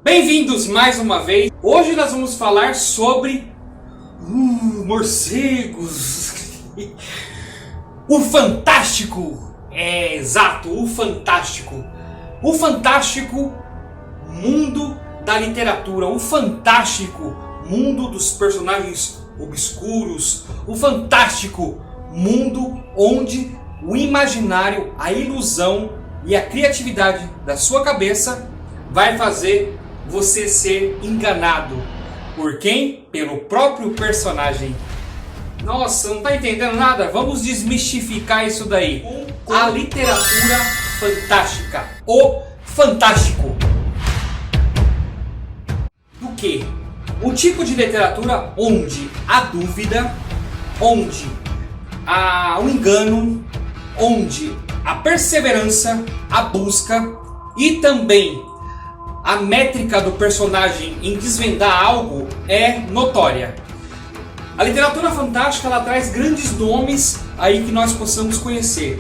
Bem-vindos mais uma vez. Hoje nós vamos falar sobre morcegos. O fantástico. É exato, o fantástico. O fantástico mundo da literatura, o fantástico mundo dos personagens obscuros, o fantástico mundo onde o imaginário, a ilusão e a criatividade da sua cabeça vai fazer você ser enganado. Por quem? Pelo próprio personagem. Nossa, não tá entendendo nada? Vamos desmistificar isso daí. A literatura fantástica. O fantástico. Do que? Um tipo de literatura onde a dúvida, onde o engano, onde a perseverança, a busca e também a métrica do personagem em desvendar algo é notória. A literatura fantástica ela traz grandes nomes aí que nós possamos conhecer.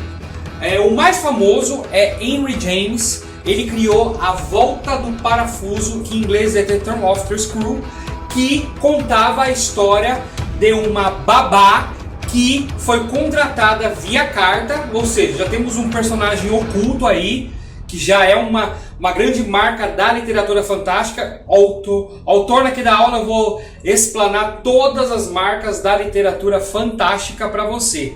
O mais famoso é Henry James. Ele criou A Volta do Parafuso, que em inglês é The Turn of the Screw, que contava a história de uma babá que foi contratada via carta, ou seja, já temos um personagem oculto aí, que já é uma grande marca da literatura fantástica. Ao torno aqui da aula eu vou explanar todas as marcas da literatura fantástica para você.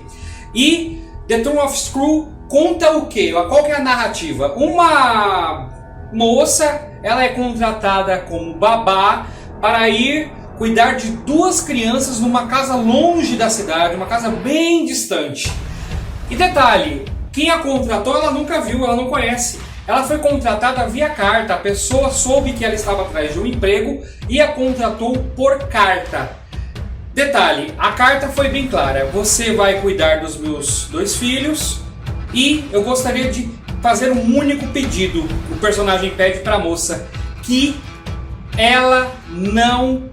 E The Turn of Screw conta o quê? Qual que é a narrativa? Uma moça, ela é contratada como babá para ir cuidar de duas crianças numa casa longe da cidade, uma casa bem distante. E detalhe, quem a contratou ela nunca viu, ela não conhece. Ela foi contratada via carta, a pessoa soube que ela estava atrás de um emprego e a contratou por carta. Detalhe, a carta foi bem clara: você vai cuidar dos meus dois filhos e eu gostaria de fazer um único pedido. O personagem pede para a moça que ela não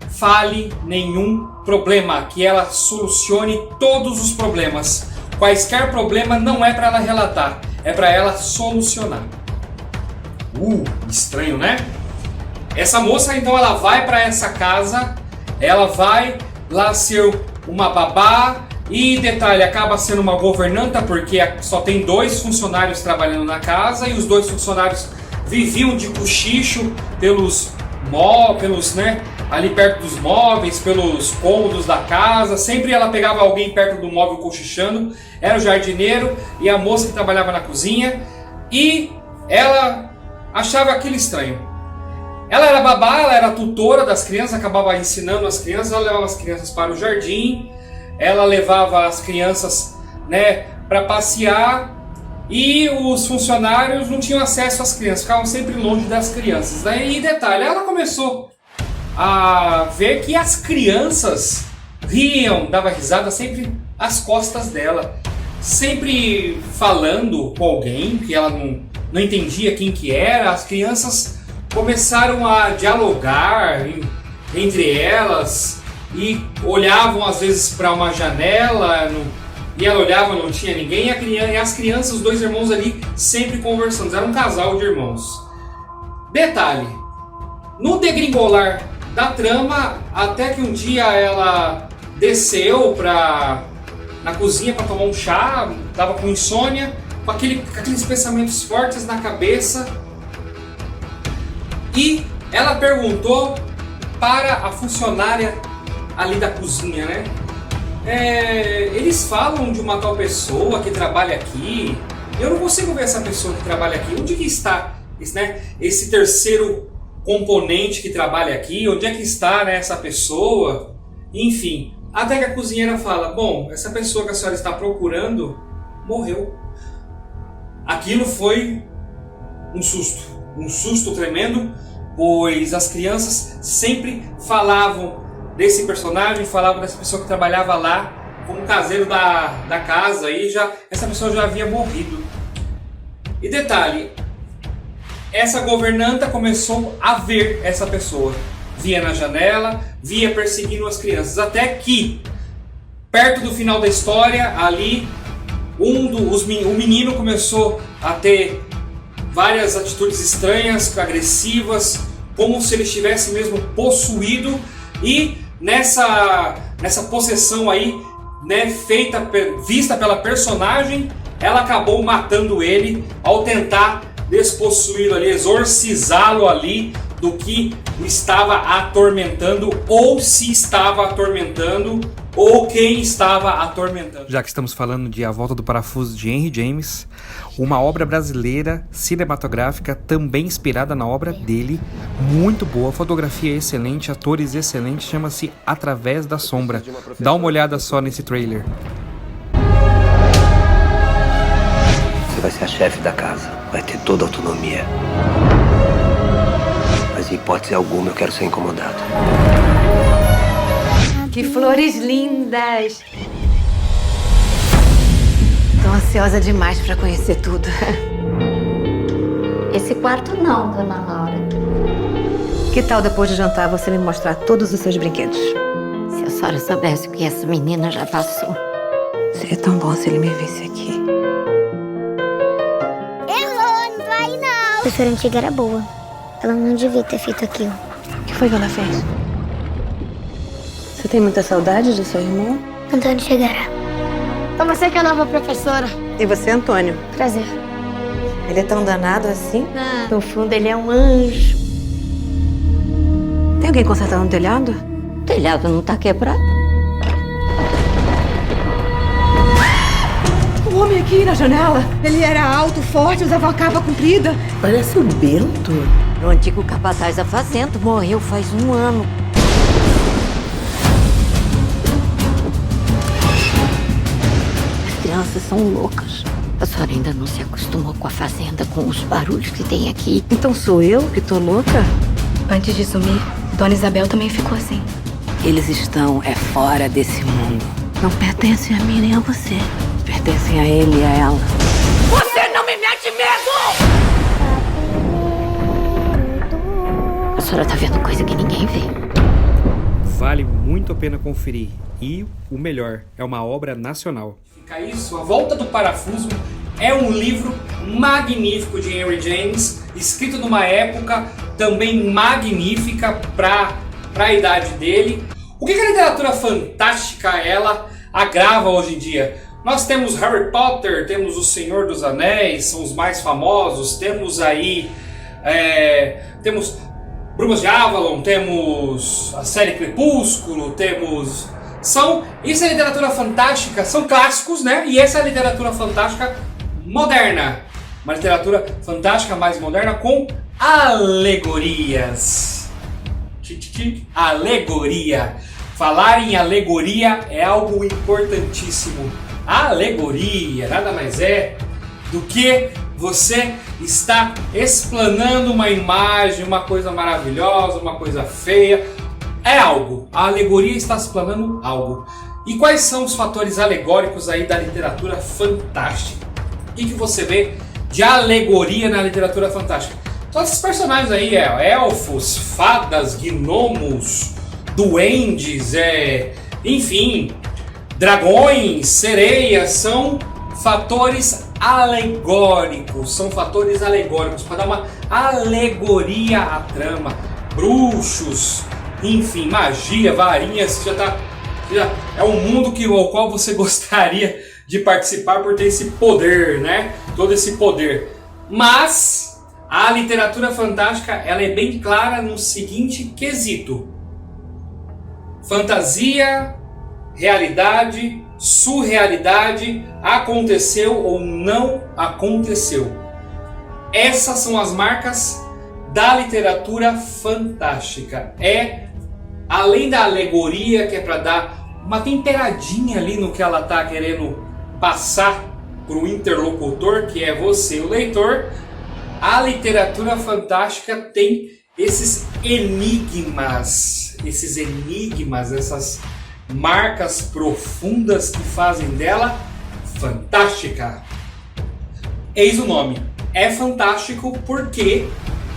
fale nenhum problema, que ela solucione todos os problemas. Quaisquer problema não é para ela relatar, é para ela solucionar. Estranho, né? Essa moça então ela vai para essa casa, ela vai lá ser uma babá e detalhe, acaba sendo uma governanta porque só tem dois funcionários trabalhando na casa e os dois funcionários viviam de cochicho pelos ali perto dos móveis, pelos cômodos da casa. Sempre ela pegava alguém perto do móvel cochichando, era o jardineiro e a moça que trabalhava na cozinha, e ela achava aquilo estranho. Ela era babá, ela era tutora das crianças, acabava ensinando as crianças, ela levava as crianças para o jardim, ela levava as crianças para passear, e os funcionários não tinham acesso às crianças, ficavam sempre longe das crianças. Daí, detalhe, ela começou a ver que as crianças riam, dava risada sempre às costas dela, sempre falando com alguém que ela não entendia quem que era. As crianças começaram a dialogar entre elas e olhavam às vezes para uma janela e ela olhava, não tinha ninguém, e as crianças, os dois irmãos ali sempre conversando. Era um casal de irmãos. Detalhe, no degringolar da trama, até que um dia ela desceu na cozinha para tomar um chá, estava com insônia, com aqueles pensamentos fortes na cabeça, e ela perguntou para a funcionária ali da cozinha, eles falam de uma tal pessoa que trabalha aqui, eu não consigo ver essa pessoa que trabalha aqui, onde que está esse terceiro componente que trabalha aqui, onde é que está essa pessoa? Enfim, até que a cozinheira fala: bom, essa pessoa que a senhora está procurando morreu. Aquilo foi um susto tremendo, pois as crianças sempre falavam desse personagem, falavam dessa pessoa que trabalhava lá como caseiro da casa, e essa pessoa já havia morrido. E detalhe, essa governanta começou a ver essa pessoa, via na janela, via perseguindo as crianças, até que perto do final da história ali o menino começou a ter várias atitudes estranhas, agressivas como se ele estivesse mesmo possuído, e nessa possessão aí, né, vista pela personagem, ela acabou matando ele ao tentar despossuí-lo ali, exorcizá-lo ali do que o estava atormentando, ou se estava atormentando, ou quem estava atormentando. Já que estamos falando de A Volta do Parafuso de Henry James, uma obra brasileira cinematográfica também inspirada na obra dele, muito boa, fotografia excelente, atores excelentes, chama-se Através da Sombra. Dá uma olhada só nesse trailer. Você vai ser a chefe da casa, vai ter toda a autonomia. Mas em hipótese alguma eu quero ser incomodado. Que flores lindas! Tô ansiosa demais pra conhecer tudo. Esse quarto não, dona Laura. Que tal depois de jantar você me mostrar todos os seus brinquedos? Se a senhora soubesse o que essa menina já passou. Seria tão bom se ele me visse aqui. Errou, não vai não. A professora antiga era boa. Ela não devia ter feito aquilo. O que foi que ela fez? Você tem muita saudade do seu irmão? Antônio chegará. Então você que é a nova professora. E você, Antônio? Prazer. Ele é tão danado assim? No fundo, ele é um anjo. Tem alguém consertando o telhado? O telhado não tá quebrado? O homem aqui na janela. Ele era alto, forte, usava uma capa comprida. Parece o Bento. O antigo capataz da fazenda morreu faz 1 ano. As crianças são loucas. A senhora ainda não se acostumou com a fazenda, com os barulhos que tem aqui. Então sou eu que tô louca? Antes de sumir, Dona Isabel também ficou assim. Eles estão fora desse mundo. Não pertencem a mim nem a você. Pertencem a ele e a ela. Você não me mete medo! A senhora tá vendo coisa que ninguém vê. Vale muito a pena conferir. E o melhor, é uma obra nacional. Fica isso, A Volta do Parafuso é um livro magnífico de Henry James, escrito numa época também magnífica para a idade dele. O que a literatura fantástica ela agrava hoje em dia? Nós temos Harry Potter, temos O Senhor dos Anéis, são os mais famosos, temos aí temos Brumas de Avalon, temos a série Crepúsculo, temos... Isso é literatura fantástica, são clássicos, né? E essa é a literatura fantástica moderna. Uma literatura fantástica mais moderna com alegorias. Alegoria. Falar em alegoria é algo importantíssimo. A alegoria nada mais é do que você está explanando uma imagem, uma coisa maravilhosa, uma coisa feia. É algo. A alegoria está explanando algo. E quais são os fatores alegóricos aí da literatura fantástica? O que você vê de alegoria na literatura fantástica? Todos esses personagens aí, elfos, fadas, gnomos, duendes, enfim, dragões, sereias, são fatores alegóricos. São fatores alegóricos para dar uma alegoria à trama. Bruxos, enfim, magia, varinhas, já é um mundo ao qual você gostaria de participar por ter esse poder, né? Todo esse poder. Mas a literatura fantástica ela é bem clara no seguinte quesito: fantasia, realidade, surrealidade, aconteceu ou não aconteceu. Essas são as marcas da literatura fantástica. Além da alegoria, que é para dar uma temperadinha ali no que ela está querendo passar para o interlocutor, que é você, o leitor, a literatura fantástica tem esses enigmas, essas marcas profundas que fazem dela fantástica. Eis o nome. É fantástico porque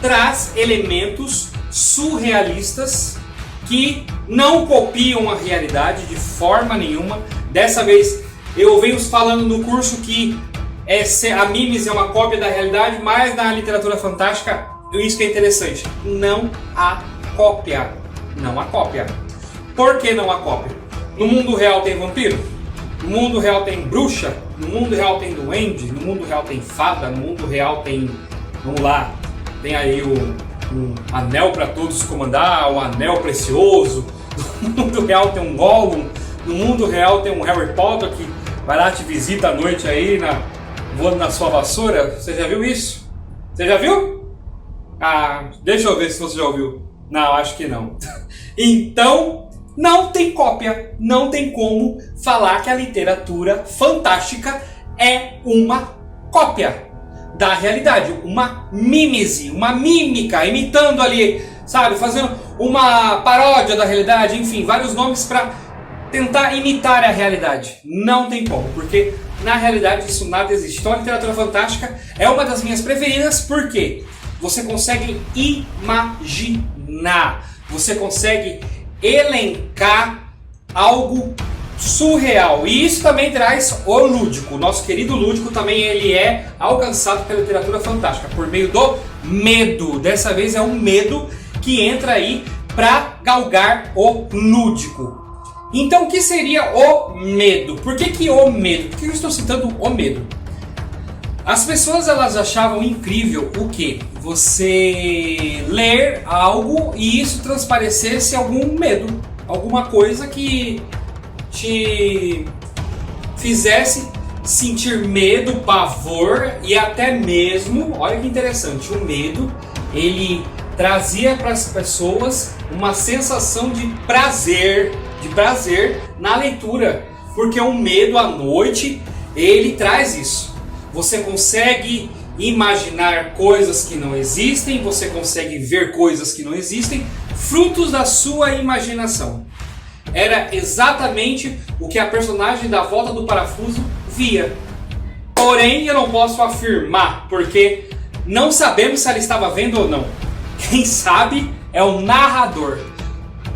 traz elementos surrealistas que não copiam a realidade de forma nenhuma. Dessa vez eu venho falando no curso que a mimes é uma cópia da realidade, mas na literatura fantástica isso que é interessante, não há cópia. Não há cópia. Por que não há cópia? No mundo real tem vampiro? No mundo real tem bruxa? No mundo real tem duende? No mundo real tem fada? No mundo real tem, vamos lá, tem aí um anel para todos comandar, um anel precioso. No mundo real tem um Gollum. No mundo real tem um Harry Potter que vai lá te visita à noite aí, voando na sua vassoura. Você já viu isso? Você já viu? Ah, deixa eu ver se você já ouviu. Não, acho que não. Então, não tem cópia. Não tem como falar que a literatura fantástica é uma cópia da realidade. Uma mímese, uma mímica, imitando ali, sabe? Fazendo uma paródia da realidade. Enfim, vários nomes para tentar imitar a realidade. Não tem como, porque na realidade isso nada existe. Então a literatura fantástica é uma das minhas preferidas, porque você consegue imaginar, você consegue elencar algo surreal. E isso também traz o lúdico. O nosso querido lúdico também ele é alcançado pela literatura fantástica por meio do medo. Dessa vez é um medo que entra aí para galgar o lúdico. Então o que seria o medo? Por que o medo? Por que eu estou citando o medo? As pessoas elas achavam incrível o que? Você ler algo e isso transparecesse algum medo. Alguma coisa que te fizesse sentir medo, pavor e até mesmo, olha que interessante, o medo ele trazia para as pessoas uma sensação de prazer na leitura, porque o medo à noite ele traz isso. Você consegue imaginar coisas que não existem, você consegue ver coisas que não existem, frutos da sua imaginação. Era exatamente o que a personagem da Volta do Parafuso via. Porém, eu não posso afirmar, porque não sabemos se ela estava vendo ou não. Quem sabe é o narrador.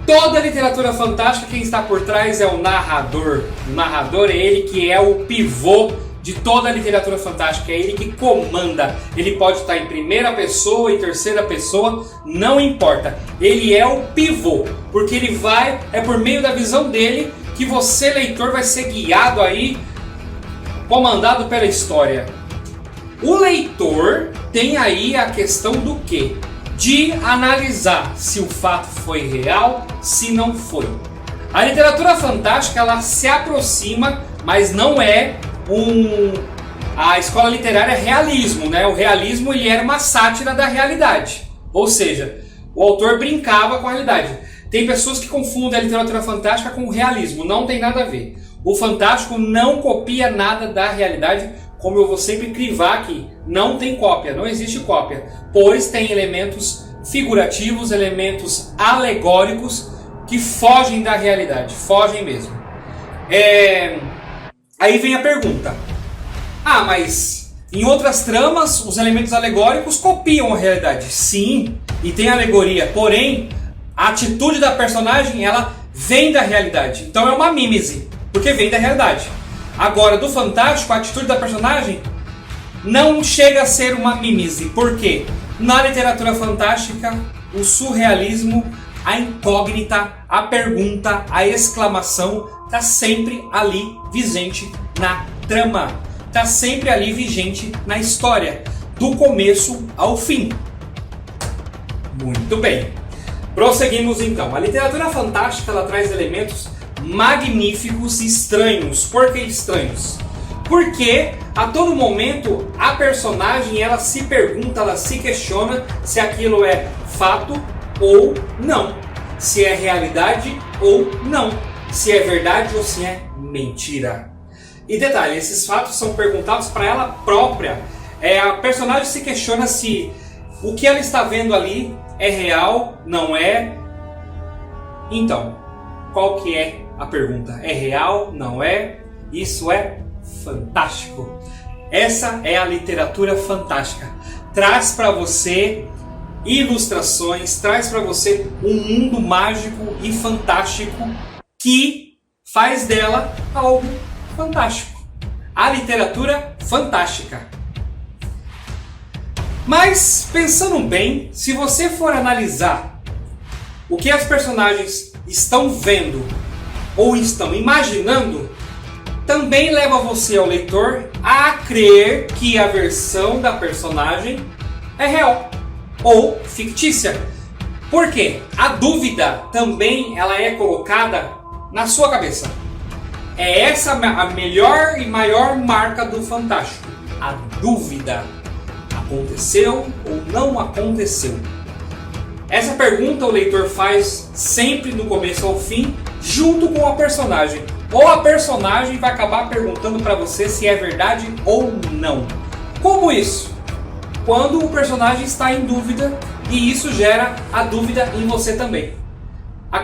Toda a literatura fantástica, quem está por trás é o narrador. O narrador é ele que é o pivô de toda a literatura fantástica. É ele que comanda. Ele pode estar em primeira pessoa, em terceira pessoa, não importa. Ele é o pivô, porque ele vai, é por meio da visão dele que você, leitor, vai ser guiado aí, comandado pela história. O leitor tem aí a questão do quê? De analisar se o fato foi real, se não foi. A literatura fantástica ela se aproxima, mas não é a escola literária é realismo, né? O realismo ele era uma sátira da realidade, ou seja, o autor brincava com a realidade. Tem pessoas que confundem a literatura fantástica com o realismo, não tem nada a ver. O fantástico não copia nada da realidade, como eu vou sempre crivar aqui, não tem cópia, não existe cópia, pois tem elementos figurativos, elementos alegóricos que fogem da realidade, fogem mesmo. Aí vem a pergunta, mas em outras tramas os elementos alegóricos copiam a realidade. Sim, e tem alegoria, porém a atitude da personagem ela vem da realidade, então é uma mímese, porque vem da realidade. Agora, do fantástico, a atitude da personagem não chega a ser uma mímese. Por quê? Na literatura fantástica, o surrealismo, a incógnita, a pergunta, a exclamação está sempre ali vigente na trama. Está sempre ali vigente na história, do começo ao fim. Muito bem. Prosseguimos então. A literatura fantástica ela traz elementos magníficos e estranhos. Por que estranhos? Porque a todo momento a personagem ela se pergunta, ela se questiona se aquilo é fato ou não, se é realidade ou não, se é verdade ou se é mentira. E detalhe, esses fatos são perguntados para ela própria. A personagem se questiona se o que ela está vendo ali é real, não é. Então, qual que é a pergunta? É real? Não é? Isso é fantástico. Essa é a literatura fantástica. Traz para você ilustrações, traz para você um mundo mágico e fantástico que faz dela algo fantástico. A literatura fantástica. Mas, pensando bem, se você for analisar o que as personagens estão vendo ou estão imaginando, também leva você, ao leitor, a crer que a versão da personagem é real ou fictícia. Por quê? A dúvida também ela é colocada na sua cabeça. É essa a melhor e maior marca do Fantástico. A dúvida. Aconteceu ou não aconteceu? Essa pergunta o leitor faz sempre no começo ao fim, junto com a personagem. Ou a personagem vai acabar perguntando para você se é verdade ou não. Como isso? Quando o personagem está em dúvida e isso gera a dúvida em você também.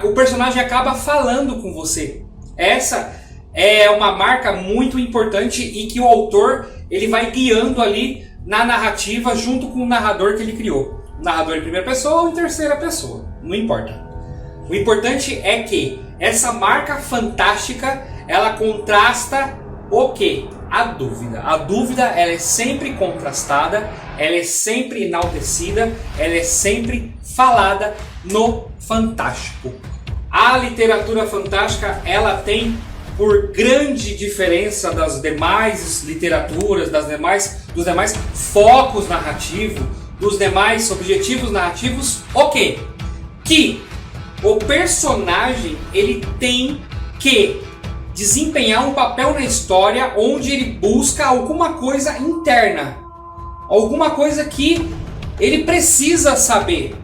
O personagem acaba falando com você. Essa é uma marca muito importante e que o autor ele vai guiando ali na narrativa junto com o narrador que ele criou. O narrador em primeira pessoa ou em terceira pessoa, não importa. O importante é que essa marca fantástica, ela contrasta o quê? A dúvida. A dúvida ela é sempre contrastada, ela é sempre enaltecida, ela é sempre falada no Fantástico. A literatura fantástica, ela tem, por grande diferença das demais literaturas, dos demais focos narrativos, dos demais objetivos narrativos, o quê? Que o personagem ele tem que desempenhar um papel na história onde ele busca alguma coisa interna, alguma coisa que ele precisa saber.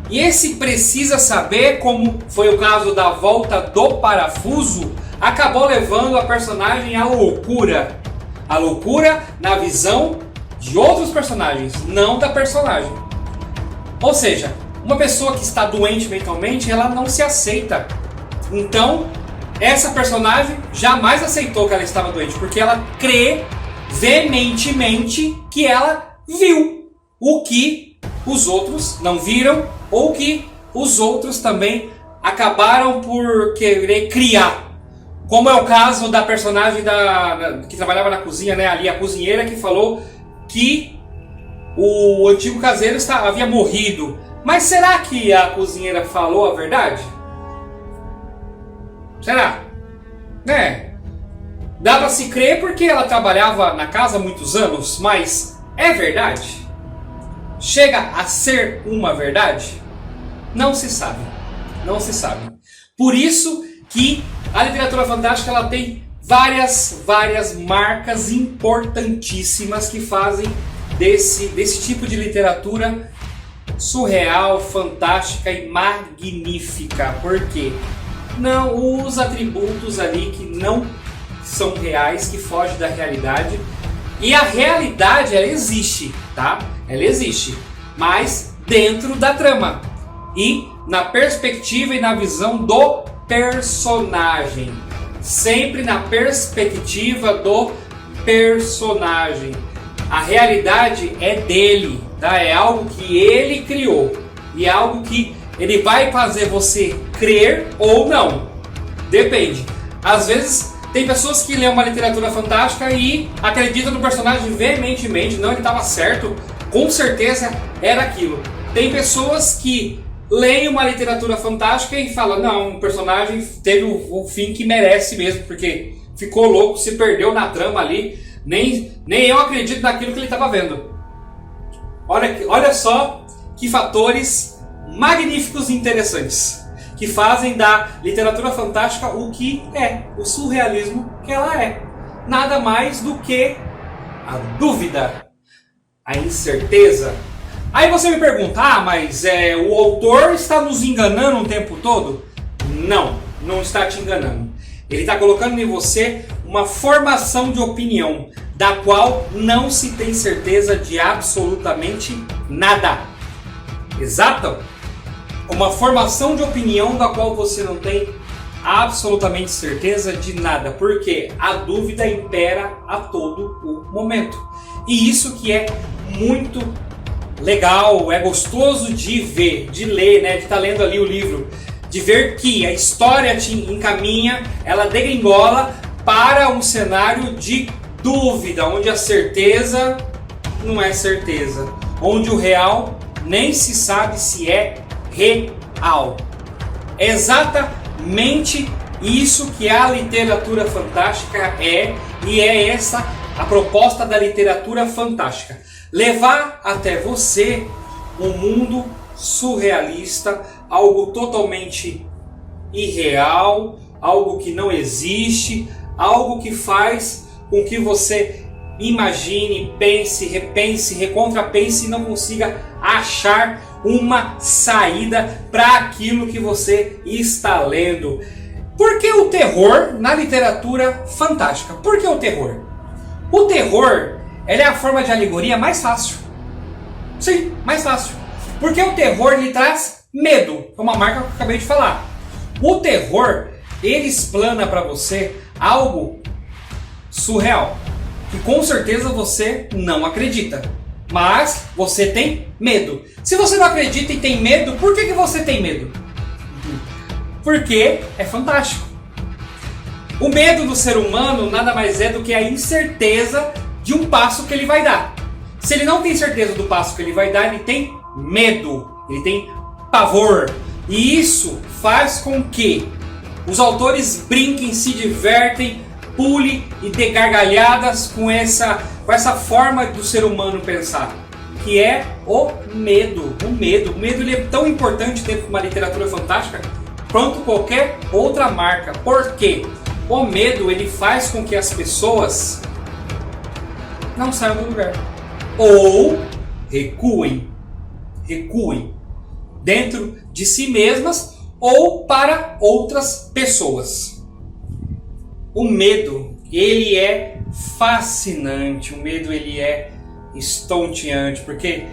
E esse precisa saber, como foi o caso da volta do parafuso, acabou levando a personagem à loucura. A loucura na visão de outros personagens, não da personagem. Ou seja, uma pessoa que está doente mentalmente, ela não se aceita. Então, essa personagem jamais aceitou que ela estava doente, porque ela crê veementemente que ela viu o que os outros não viram, ou que os outros também acabaram por querer criar. Como é o caso da personagem que trabalhava na cozinha, né? Ali a cozinheira que falou que o antigo caseiro havia morrido. Mas será que a cozinheira falou a verdade? Será? Né? Dá pra se crer porque ela trabalhava na casa há muitos anos, mas é verdade? Chega a ser uma verdade? Não se sabe. Não se sabe. Por isso que a literatura fantástica ela tem várias marcas importantíssimas que fazem desse tipo de literatura surreal, fantástica e magnífica. Por quê? Não, os atributos ali que não são reais, que fogem da realidade. E a realidade, ela existe, tá? Ela existe, mas dentro da trama. E na perspectiva e na visão do personagem. Sempre na perspectiva do personagem. A realidade é dele, tá? É algo que ele criou. E é algo que ele vai fazer você crer ou não. Depende. Às vezes tem pessoas que lêem uma literatura fantástica e acreditam no personagem veementemente. Não, ele estava certo. Com certeza era aquilo. Tem pessoas que leem uma literatura fantástica e falam, não, o personagem teve o fim que merece mesmo, porque ficou louco, se perdeu na trama ali. Nem eu acredito naquilo que ele estava vendo. Olha só que fatores magníficos e interessantes que fazem da literatura fantástica o que é, o surrealismo que ela é. Nada mais do que a dúvida, a incerteza. Aí você me pergunta, mas o autor está nos enganando o tempo todo? Não, não está te enganando. Ele está colocando em você uma formação de opinião, da qual não se tem certeza de absolutamente nada. Exato? Uma formação de opinião da qual você não tem absolutamente certeza de nada, porque a dúvida impera a todo o momento. E isso que é muito legal, é gostoso de ver, de ler, né, de estar lendo ali o livro, de ver que a história te encaminha, ela degringola para um cenário de dúvida, onde a certeza não é certeza, onde o real nem se sabe se é real. É exatamente isso que a literatura fantástica é, e é essa a proposta da literatura fantástica. Levar até você um mundo surrealista, algo totalmente irreal, algo que não existe, algo que faz com que você imagine, pense, repense, recontrapense e não consiga achar uma saída para aquilo que você está lendo. Por que o terror na literatura fantástica? Por que o terror? O terror, ele é a forma de alegoria mais fácil. Sim, mais fácil. Porque o terror lhe traz medo, é uma marca que eu acabei de falar. O terror, ele explana para você algo surreal, que com certeza você não acredita, mas você tem medo. Se você não acredita e tem medo, por que você tem medo? Porque é fantástico. O medo do ser humano nada mais é do que a incerteza de um passo que ele vai dar. Se ele não tem certeza do passo que ele vai dar, ele tem medo, ele tem pavor. E isso faz com que os autores brinquem, se divertem, pulem e dê gargalhadas com essa forma do ser humano pensar, que é o medo. O medo ele é tão importante dentro de uma literatura fantástica quanto qualquer outra marca. Por quê? O medo, ele faz com que as pessoas não saiam do lugar ou recuem dentro de si mesmas ou para outras pessoas. O medo, ele é fascinante, o medo, ele é estonteante, porque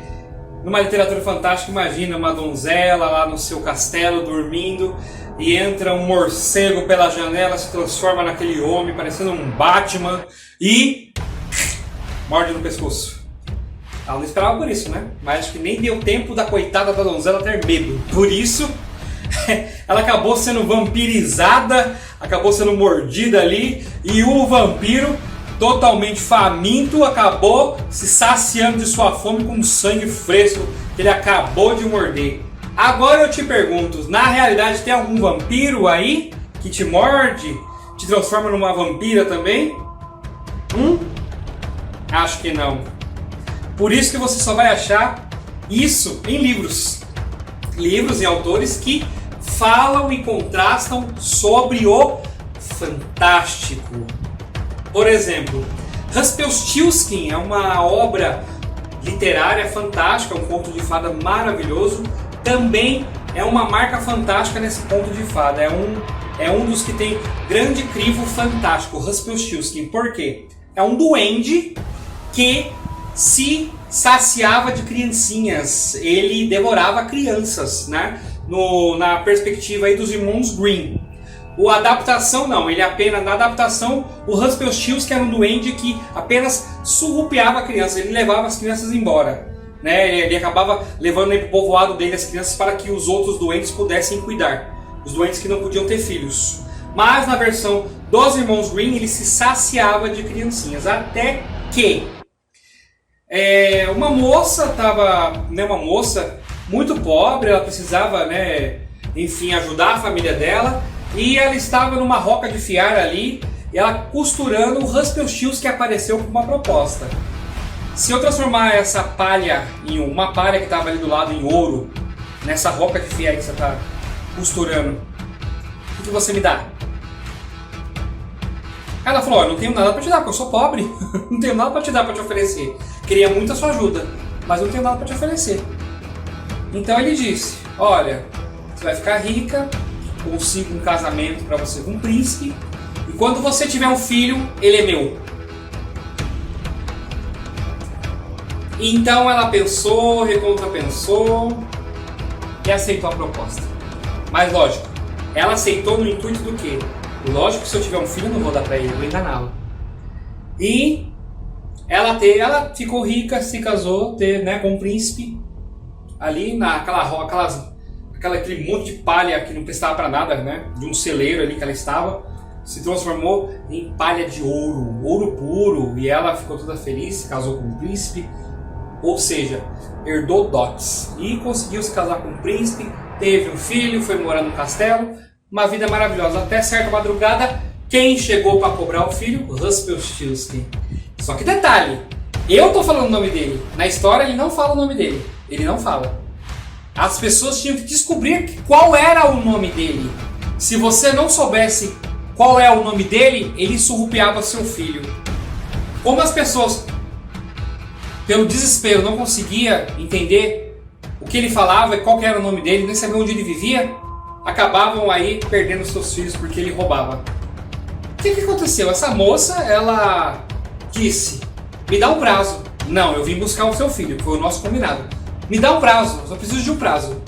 numa literatura fantástica, imagina uma donzela lá no seu castelo dormindo e entra um morcego pela janela, se transforma naquele homem parecendo um Batman e morde no pescoço. Ela não esperava por isso, né? Mas acho que nem deu tempo da coitada da donzela ter medo. Por isso, ela acabou sendo vampirizada, acabou sendo mordida ali, e o vampiro, totalmente faminto, acabou se saciando de sua fome com sangue fresco que ele acabou de morder. Agora eu te pergunto, na realidade tem algum vampiro aí que te morde, te transforma numa vampira também? Acho que não. Por isso que você só vai achar isso em livros. Livros e autores que falam e contrastam sobre o fantástico. Por exemplo, Rumpelstiltskin é uma obra literária fantástica, um conto de fada maravilhoso. Também é uma marca fantástica nesse conto de fada. É um dos que tem grande crivo fantástico, Rumpelstiltskin. Por quê? É um duende que se saciava de criancinhas. Ele devorava crianças, né? Na perspectiva aí dos irmãos Grimm. A adaptação não, ele apenas, na adaptação, o Rumpelstiltskin era um duende que apenas surrupiava a criança, ele levava as crianças embora, né? Ele acabava levando para o povoado dele as crianças para que os outros doentes pudessem cuidar, os doentes que não podiam ter filhos. Mas na versão dos irmãos Grimm, ele se saciava de criancinhas, até que uma moça estava, né, uma moça muito pobre, ela precisava, né, enfim, ajudar a família dela. E ela estava numa roca de fiar ali, e ela costurando o Rumpelstiltskin, que apareceu com uma proposta. Se eu transformar essa palha em uma palha que estava ali do lado em ouro, nessa roca de fiar que você está costurando, o que você me dá? Ela falou, eu não tenho nada para te dar, porque eu sou pobre, não tenho nada para te dar, para te oferecer. Queria muito a sua ajuda, mas não tenho nada para te oferecer. Então ele disse, olha, você vai ficar rica, consigo um casamento para você com um príncipe, e quando você tiver um filho, ele é meu. Então ela pensou, recontrapensou e aceitou a proposta. Mas lógico, ela aceitou no intuito do quê? Lógico que se eu tiver um filho eu não vou dar para ele, eu vou enganá-lo. E ela ficou rica, se casou, né, com um príncipe ali aquele monte de palha que não prestava para nada, né? De um celeiro ali que ela estava, se transformou em palha de ouro, ouro puro, e ela ficou toda feliz, se casou com um príncipe. ou seja, herdou dotes e conseguiu se casar com um príncipe, teve um filho, foi morar no castelo, uma vida maravilhosa. Até certa madrugada, quem chegou para cobrar o filho? Rumpelstiltskin. Só que detalhe, eu tô falando o nome dele, na história ele não fala o nome dele, ele não fala. As pessoas tinham que descobrir qual era o nome dele. Se você não soubesse qual é o nome dele, ele surrupiava seu filho. Como as pessoas, pelo desespero, não conseguiam entender o que ele falava e qual que era o nome dele, nem sabiam onde ele vivia, acabavam aí perdendo seus filhos porque ele roubava. O que aconteceu? Essa moça, ela disse, me dá um prazo. Não, eu vim buscar o seu filho, que foi o nosso combinado. Me dá um prazo, eu só preciso de um prazo.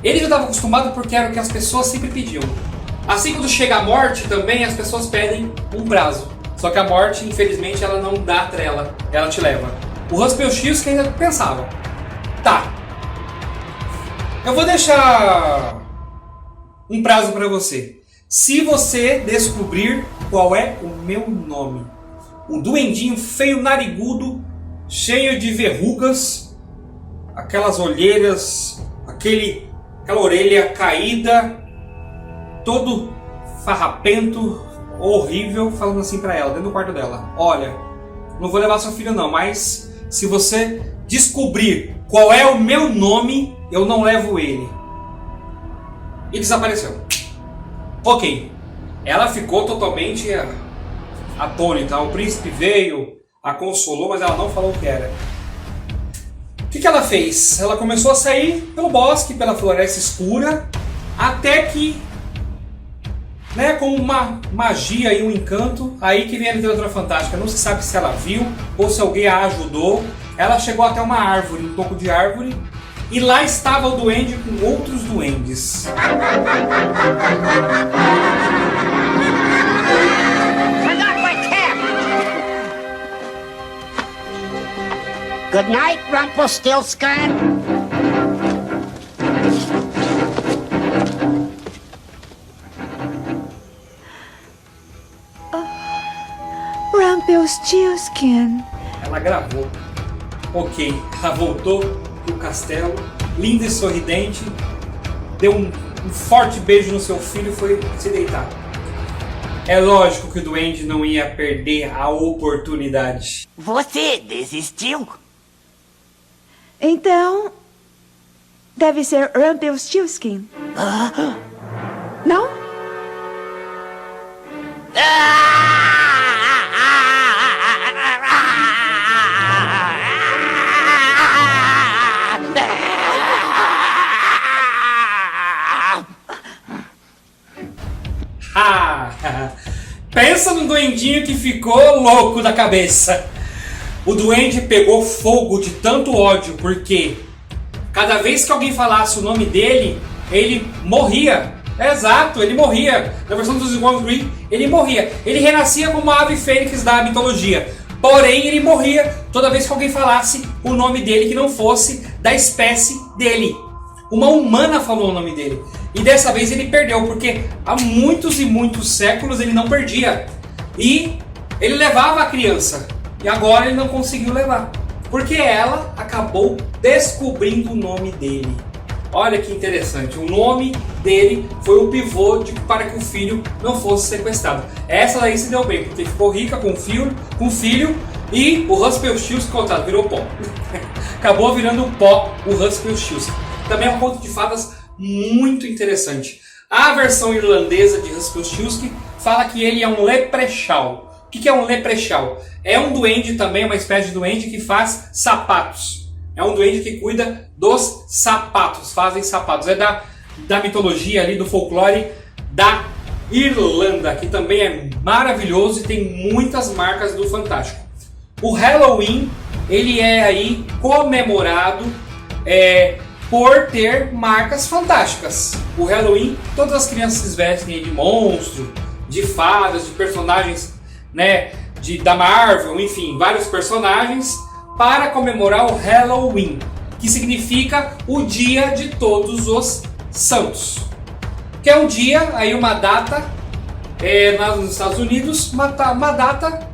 Ele já estava acostumado porque era o que as pessoas sempre pediam. Assim, quando chega a morte também, as pessoas pedem um prazo. Só que a morte, infelizmente, ela não dá trela, ela te leva. O Rumpelstiltskin ainda pensava, tá, eu vou deixar um prazo para você. Se você descobrir qual é o meu nome. Um duendinho feio, narigudo, cheio de verrugas, aquelas olheiras, aquela orelha caída, todo farrapento, horrível, falando assim pra ela, dentro do quarto dela. Olha, não vou levar seu filho não, mas se você descobrir qual é o meu nome, eu não levo ele. E desapareceu. Ok, ela ficou totalmente atônita. O príncipe veio, a consolou, mas ela não falou o que era. O que ela fez? Ela começou a sair pelo bosque, pela floresta escura, até que, com uma magia e um encanto, aí que vem a literatura fantástica. Não se sabe se ela viu ou se alguém a ajudou. Ela chegou até uma árvore, um toco de árvore, e lá estava o duende com outros duendes. Good night, Rumpelstiltskin. Rumpelstiltskin. Ela gravou. Ok, ela voltou pro castelo, linda e sorridente, deu um forte beijo no seu filho e foi se deitar. É lógico que o duende não ia perder a oportunidade. Você desistiu? Então, deve ser Rumpelstiltskin. Não? Pensa no duendinho que ficou louco da cabeça. O duende pegou fogo de tanto ódio, porque cada vez que alguém falasse o nome dele, ele morria. Exato, ele morria. Na versão dos irmãos Grimm, ele morria. Ele renascia como uma ave fênix da mitologia. Porém, ele morria toda vez que alguém falasse o nome dele que não fosse da espécie dele. Uma humana falou o nome dele. E dessa vez ele perdeu, porque há muitos e muitos séculos ele não perdia. E ele levava a criança. E agora ele não conseguiu levar. Porque ela acabou descobrindo o nome dele. Olha que interessante. O nome dele foi o pivô para que o filho não fosse sequestrado. Essa daí se deu bem, porque ficou rica com o filho e o Rumpelstiltskin, contado, virou pó. Acabou virando pó o Rumpelstiltskin. Também é um conto de fadas muito interessante. A versão irlandesa de Rumpelstiltskin fala que ele é um leprechaun. O que é um leprechaun? É um duende também, uma espécie de duende que faz sapatos. É um duende que cuida dos sapatos, fazem sapatos. É da mitologia ali, do folclore da Irlanda, que também é maravilhoso e tem muitas marcas do Fantástico. O Halloween, ele é aí comemorado por ter marcas fantásticas. O Halloween, todas as crianças se vestem de monstro, de fadas, de personagens, da Marvel, enfim, vários personagens, para comemorar o Halloween, que significa o Dia de Todos os Santos, que é um dia, aí uma data nos Estados Unidos, uma data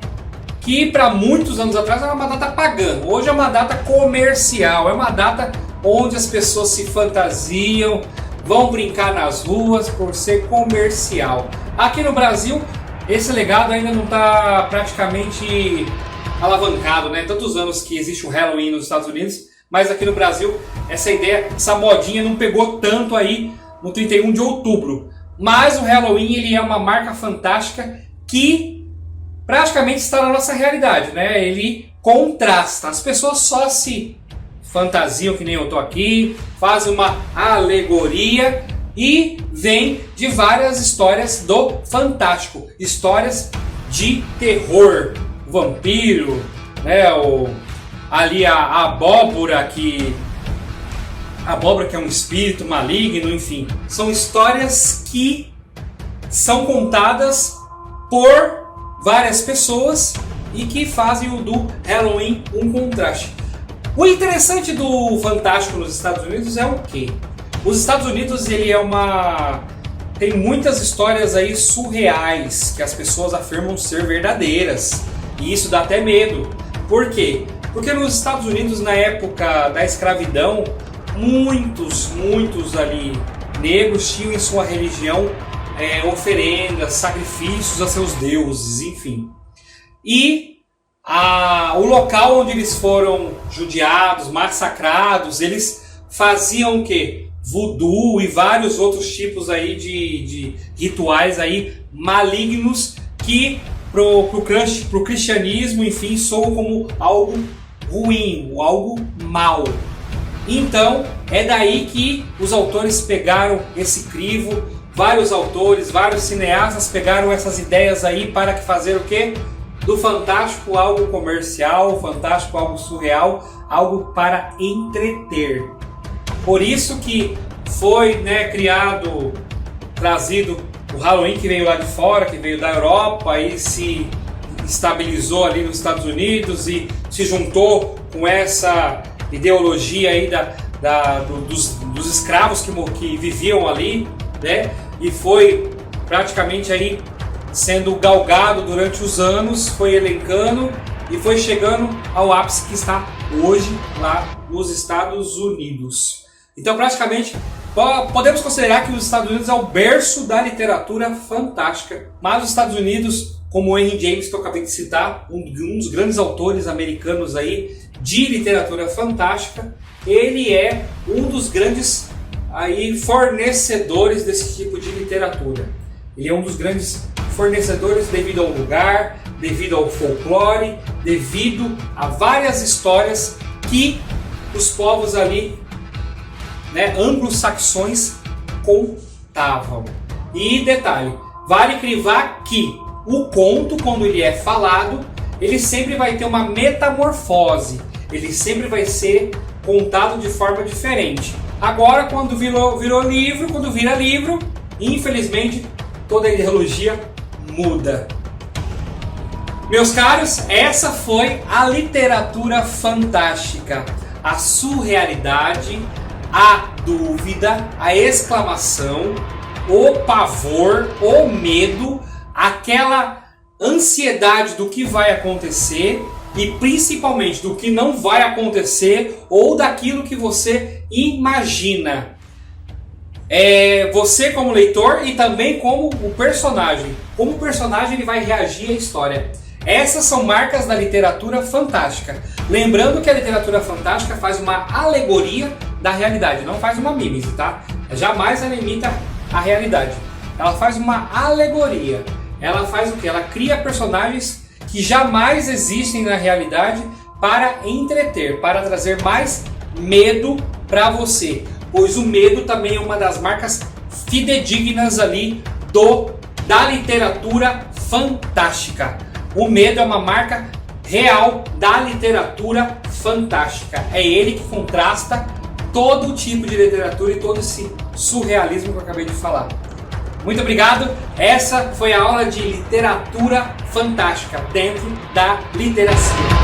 que para muitos anos atrás era uma data pagã. Hoje é uma data comercial, é uma data onde as pessoas se fantasiam, vão brincar nas ruas por ser comercial. Aqui no Brasil, esse legado ainda não está praticamente alavancado, né? Tantos anos que existe o Halloween nos Estados Unidos, mas aqui no Brasil essa ideia, essa modinha não pegou tanto aí no 31 de outubro. Mas o Halloween ele é uma marca fantástica que praticamente está na nossa realidade, né? Ele contrasta, as pessoas só se fantasiam que nem eu tô aqui, fazem uma alegoria e vem de várias histórias do fantástico, histórias de terror, o vampiro, né? Ali a abóbora que é um espírito maligno, enfim, são histórias que são contadas por várias pessoas e que fazem o do Halloween um contraste. O interessante do fantástico nos Estados Unidos é o quê? Os Estados Unidos tem muitas histórias aí surreais que as pessoas afirmam ser verdadeiras. E isso dá até medo. Por quê? Porque nos Estados Unidos, na época da escravidão, muitos ali negros tinham em sua religião oferendas, sacrifícios a seus deuses, enfim. E o local onde eles foram judiados, massacrados, eles faziam o quê? Voodoo e vários outros tipos aí de rituais aí malignos que pro cristianismo, enfim, soam como algo ruim, algo mal. Então é daí que os autores pegaram esse crivo, vários autores, vários cineastas pegaram essas ideias aí para fazer o quê? Do fantástico algo comercial, fantástico algo surreal, algo para entreter. Por isso que foi trazido o Halloween, que veio lá de fora, que veio da Europa e se estabilizou ali nos Estados Unidos e se juntou com essa ideologia aí dos escravos que viviam ali, né? E foi praticamente aí sendo galgado durante os anos, foi elencando e foi chegando ao ápice que está hoje lá nos Estados Unidos. Então praticamente podemos considerar que os Estados Unidos é o berço da literatura fantástica, mas os Estados Unidos, como o Henry James, que eu acabei de citar, um dos grandes autores americanos aí de literatura fantástica, ele é um dos grandes aí fornecedores desse tipo de literatura. Ele é um dos grandes fornecedores devido ao lugar, devido ao folclore, devido a várias histórias que os povos ali, né, anglo-saxões contavam. E detalhe, vale crivar que o conto, quando ele é falado, ele sempre vai ter uma metamorfose, ele sempre vai ser contado de forma diferente. Agora, quando vira livro, infelizmente, toda a ideologia muda. Meus caros, essa foi a literatura fantástica, a surrealidade, a dúvida, a exclamação, o pavor, o medo, aquela ansiedade do que vai acontecer e principalmente do que não vai acontecer ou daquilo que você imagina. Você como leitor e também como o personagem. Como o personagem ele vai reagir à história. Essas são marcas da literatura fantástica. Lembrando que a literatura fantástica faz uma alegoria da realidade, não faz uma mímese, tá? Jamais ela imita a realidade. Ela faz uma alegoria. Ela faz o quê? Ela cria personagens que jamais existem na realidade para entreter, para trazer mais medo para você. Pois o medo também é uma das marcas fidedignas ali da literatura fantástica. O medo é uma marca real da literatura fantástica. É ele que contrasta todo tipo de literatura e todo esse surrealismo que eu acabei de falar. Muito obrigado. Essa foi a aula de literatura fantástica dentro da literacia.